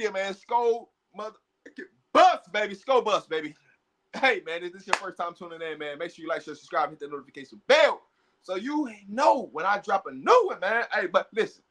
media, man. Skull mother bust, baby. Skull bust, baby. Hey, man, if this is your first time tuning in, man, make sure you like, share, subscribe, hit the notification bell so you know when I drop a new one, man. Hey, but listen,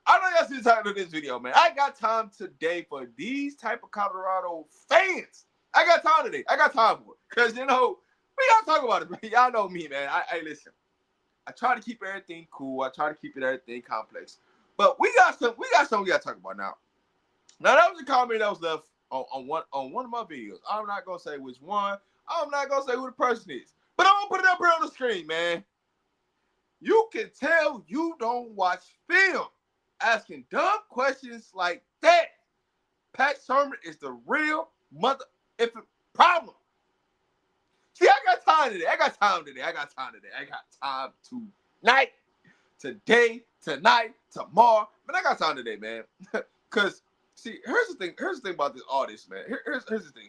I know y'all see the title of this video, man. I got time today for these type of Colorado fans. I got time today. I got time for it. Because, we got to talk about it, man. Y'all know me, man. Hey, listen. I try to keep everything cool. I try to keep everything complex. But we got something we got to talk about now. Now, that was a comment that was left on one of my videos. I'm not going to say which one. I'm not going to say who the person is. But I'm going to put it up here on the screen, man. You can tell you don't watch film asking dumb questions like that. Pat Shermer is the real mother effing problem. See, I got time today. I got time tonight, today, tonight, tomorrow. Man, I got time today, man. Because, see, here's the thing about all this, man. Here's the thing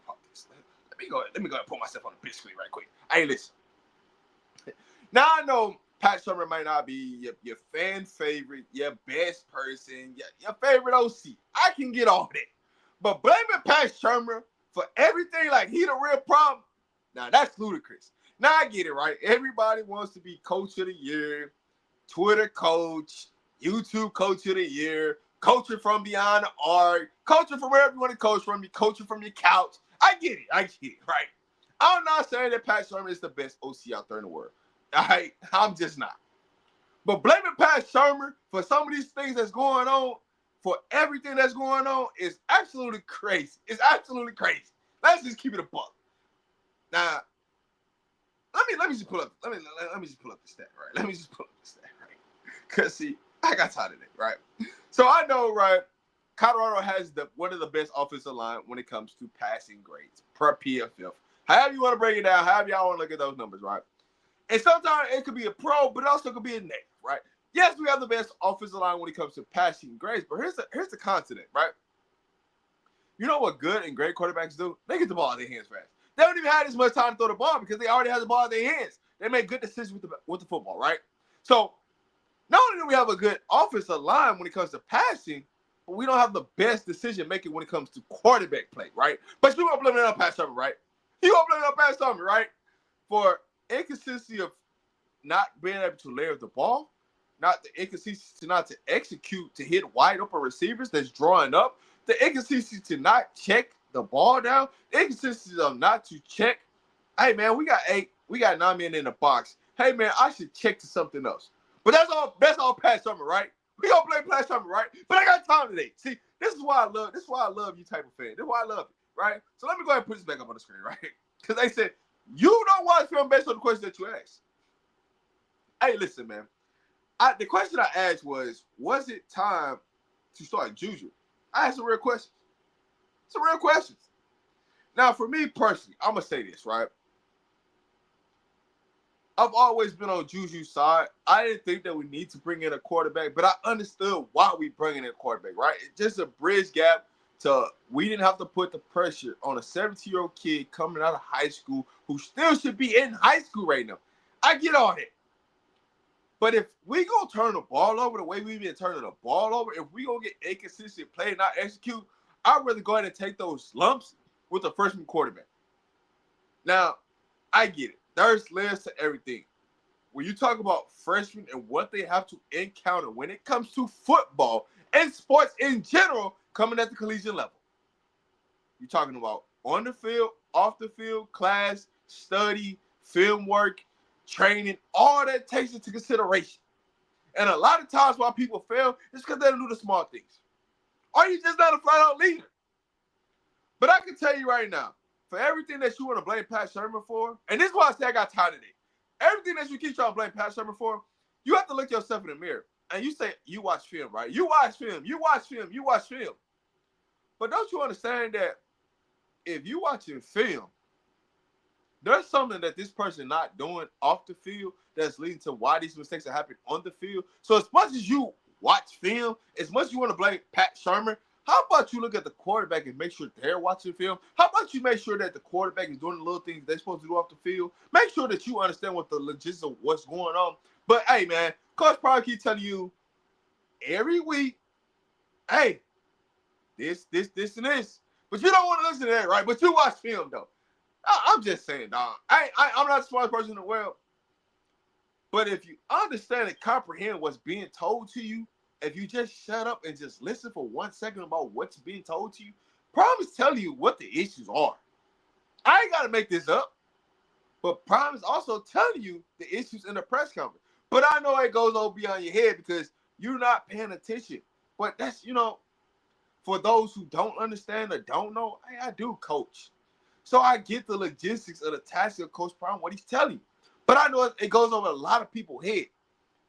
about this. Let me go ahead and put myself on the big screen right quick. Hey, listen. Now I know Pat Shermer might not be your fan favorite, your best person, your favorite OC. I can get all that. But blaming Pat Shermer for everything like he the real problem, now that's ludicrous. Now I get it, right? Everybody wants to be coach of the year, Twitter coach, YouTube coach of the year, coaching from beyond the arc, coaching from wherever you want to coach from, you coaching from your couch. I get it, right? I'm not saying that Pat Shermer is the best OC out there in the world. All right, I'm just not. But blaming Pat Shermer for some of these things that's going on, for everything that's going on, is absolutely crazy. It's absolutely crazy. Let's just keep it a buck. Now, let me just pull up. Let me just pull up the stat, right? Cause see, I got tired of it, right? So I know, right? Colorado has one of the best offensive line when it comes to passing grades per PFF. However you want to break it down, however y'all want to look at those numbers, right? And sometimes it could be a pro, but it also could be a negative, right? Yes, we have the best offensive line when it comes to passing grades, but here's the continent, right? You know what good and great quarterbacks do? They get the ball in their hands fast. They don't even have as much time to throw the ball because they already have the ball in their hands. They make good decisions with the football, right? So not only do we have a good offensive line when it comes to passing, but we don't have the best decision making when it comes to quarterback play, right? But you gonna blame it on Pat Shermer, right? You gonna blame it on Pat Shermer, right? For inconsistency of not being able to layer the ball, not the inconsistency not to execute to hit wide open receivers that's drawing up, the inconsistency to not check the ball down, the inconsistency of not to check. Hey man, we got 9 men in the box. Hey man, I should check to something else. But that's all Pat Shermer, right? We gonna blame Pat Shermer, right? But I got time today. See, this is why I love you type of fan. This is why I love it, right? So let me go ahead and put this back up on the screen, right? Because they said you don't watch film based on the question that you asked. Hey, listen, man. The question I asked was it time to start Juju? I asked some real questions. Some real questions. Now, for me personally, I'm going to say this, right? I've always been on Juju's side. I didn't think that we need to bring in a quarterback, but I understood why we bring in a quarterback, right? It's just a bridge gap to we didn't have to put the pressure on a 17-year-old kid coming out of high school who still should be in high school right now. I get all that. But if we gonna turn the ball over the way we've been turning the ball over, if we gonna get inconsistent play and not execute, I'd rather go ahead and take those lumps with a freshman quarterback. Now, I get it. There's layers to everything. When you talk about freshmen and what they have to encounter when it comes to football and sports in general coming at the collegiate level. You're talking about on the field, off the field, class, study, film work, training, all that takes into consideration. And a lot of times why people fail is because they don't do the small things. Or you just not a flat-out leader. But I can tell you right now, for everything that you want to blame Pat Shermer for, and this is why I say I got tired of it. Everything that you keep trying to blame Pat Shermer for, you have to look yourself in the mirror. And you say, you watch film, right? You watch film. But don't you understand that if you watching film, there's something that this person not doing off the field that's leading to why these mistakes are happening on the field. So as much as you watch film, as much as you want to blame Pat Shermer, how about you look at the quarterback and make sure they're watching film? How about you make sure that the quarterback is doing the little things they're supposed to do off the field? Make sure that you understand what the logistics of what's going on. But, hey, man, Coach probably keep telling you every week, hey, this, and this. But you don't want to listen to that, right? But you watch film, though. I'm just saying, dog. I'm not the smartest person in the world. But if you understand and comprehend what's being told to you, if you just shut up and just listen for 1 second about what's being told to you, Prime is telling you what the issues are. I ain't got to make this up. But Prime is also telling you the issues in the press conference. But I know it goes over beyond your head because you're not paying attention. But that's, for those who don't understand or don't know, I do coach. So I get the logistics of the task of Coach Prime, what he's telling you. But I know it goes over a lot of people's head.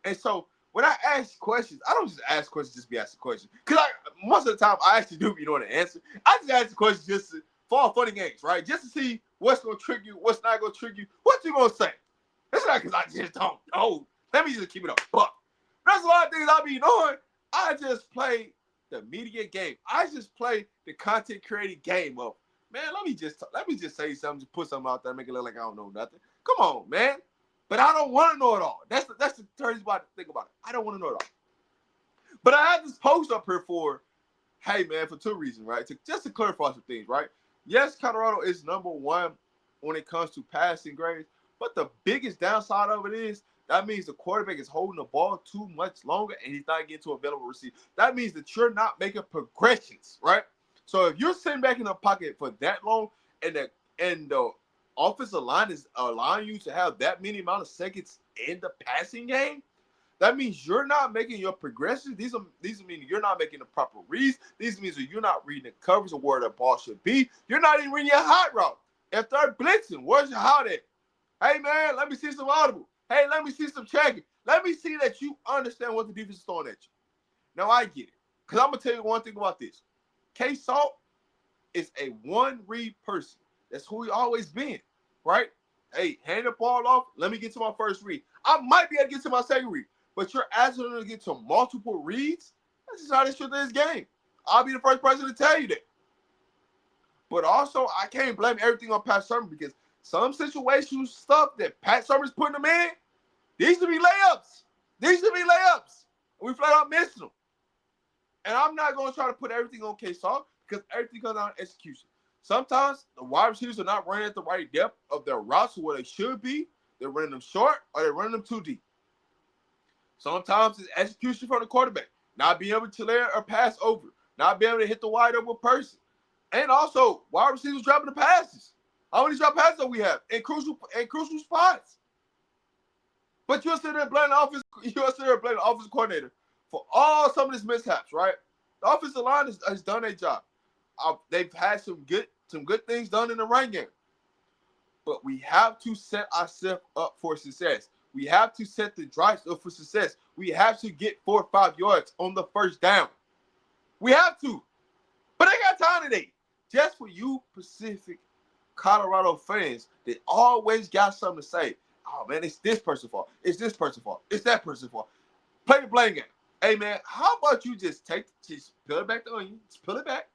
And so when I ask questions, I don't just ask questions just be asking questions. Because most of the time, I actually do know the answer. I just ask the questions just for funny games, right? Just to see what's going to trigger you, what's not going to trigger you, what you going to say. It's not because I just don't know. Let me just keep it up. But there's a lot of things I be knowing. I just play the media game. I just play the content creating game of, man, let me just say something, just put something out there, make it look like I don't know nothing. Come on, man. But I don't want to know it all. That's the crazy thing about it. I don't want to know it all. But I had this post up here for, hey, man, for two reasons, right? Just to clarify some things, right? Yes, Colorado is number one when it comes to passing grades, but the biggest downside of it is that means the quarterback is holding the ball too much longer and he's not getting to available receiver. That means that you're not making progressions, right? So if you're sitting back in the pocket for that long and the offensive line is allowing you to have that many amount of seconds in the passing game, that means you're not making your progressions. These mean you're not making the proper reads. These means that you're not reading the coverage of where the ball should be. You're not even reading your hot route. If they're blitzing, where's your hot at? Hey, man, let me see some audible. Hey, let me see some checking. Let me see that you understand what the defense is throwing at you. Now, I get it. Because I'm going to tell you one thing about this. K-Salt is a one-read person. That's who he always been, right? Hey, hand the ball off. Let me get to my first read. I might be able to get to my second read. But you're asking them to get to multiple reads? That's just how this shit is game. I'll be the first person to tell you that. But also, I can't blame everything on Pat Summer because some situational stuff that Pat Summer's putting them in, these should be layups. We flat out missing them. And I'm not going to try to put everything on K-Salt because everything comes down to execution. Sometimes the wide receivers are not running at the right depth of their routes where they should be. They're running them short or they're running them too deep. Sometimes it's execution from the quarterback, not being able to clear or pass over, not being able to hit the wide open person. And also, wide receivers dropping the passes. How many drop passes do we have in crucial spots? But you're sitting there blaming the offensive coordinator for all some of these mishaps, right? The offensive line has done their job. They've had some good things done in the run game. But we have to set ourselves up for success. We have to set the drives up for success. We have to get 4 or 5 yards on the first down. We have to. But I got time today. Just for you Pacific Colorado fans that always got something to say. Oh, man, it's this person's fault. It's this person's fault. It's that person's fault. Play the blame game. Hey, man, how about you just peel it back the onion. Just peel it back.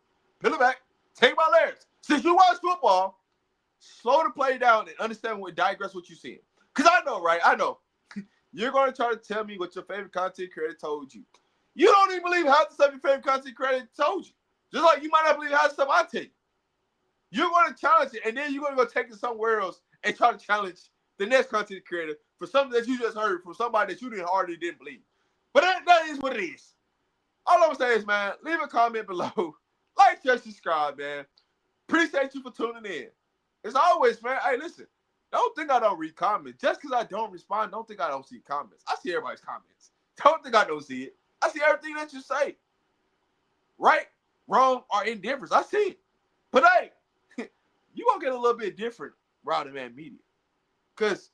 Take my layers. Since you watch football, slow the play down and understand digress what you're seeing. Because I know, right? I know. You're going to try to tell me what your favorite content creator told you. You don't even believe half the stuff your favorite content creator told you. Just like you might not believe half the stuff I tell you. You're going to challenge it, and then you're going to go take it somewhere else and try to challenge the next content creator for something that you just heard from somebody that you already didn't believe. But that is what it is. All I'm going to say is, man, leave a comment below. Like, share, subscribe, man. Appreciate you for tuning in. As always, man, hey, listen. Don't think I don't read comments. Just because I don't respond, don't think I don't see comments. I see everybody's comments. Don't think I don't see it. I see everything that you say. Right, wrong, or indifference. I see it. But hey, you going to get a little bit different Rowdy Man Media. Because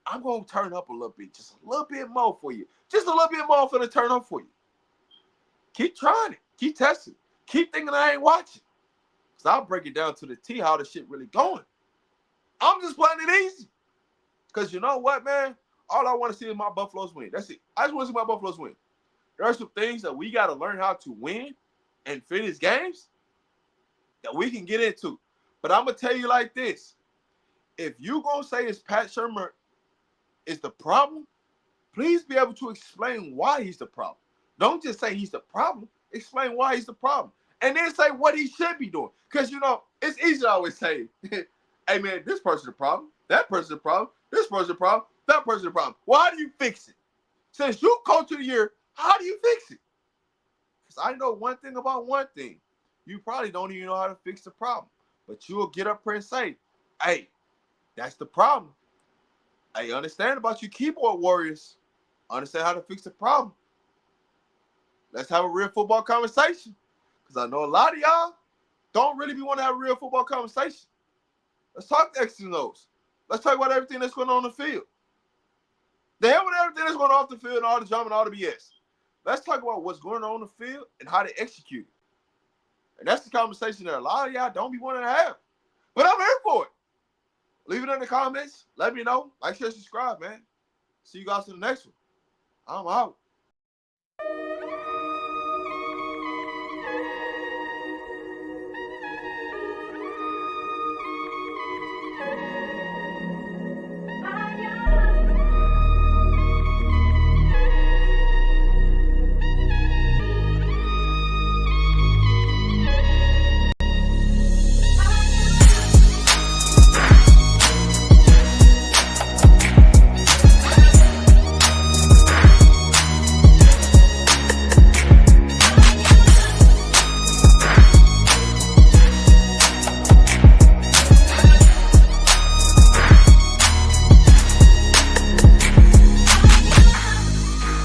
I'm going to turn up a little bit. Just a little bit more for you. Just a little bit more for the turn up for you. Keep trying it. Keep testing. Keep thinking I ain't watching. Because I'll break it down to the T how the shit really going. I'm just playing it easy. Because you know what, man? All I want to see is my Buffaloes win. That's it. I just want to see my Buffaloes win. There are some things that we got to learn how to win and finish games that we can get into. But I'm going to tell you like this. If you going to say it's Pat Shurmur is the problem, please be able to explain why he's the problem. Don't just say he's the problem. Explain why he's the problem. and then say what he should be doing. Because, you know, it's easy to always say, hey, man, this person's the problem, that person's the problem, this person's the problem, that person's the problem. Well, how do you fix it? Since you coach of the year, how do you fix it? Because I know one thing about one thing. You probably don't even know how to fix the problem. But you'll get up here and say, hey, that's the problem. I understand about you keyboard warriors. Understand how to fix the problem. Let's have a real football conversation. Because I know a lot of y'all don't really want to have a real football conversation. Let's talk X's and O's. Let's talk about everything that's going on the field. The hell with everything that's going on off the field and all the drama and all the BS. Let's talk about what's going on the field and how to execute it. And that's the conversation that a lot of y'all don't be wanting to have. But I'm here for it. Leave it in the comments. Let me know. Like, share, subscribe, man. See you guys in the next one. I'm out.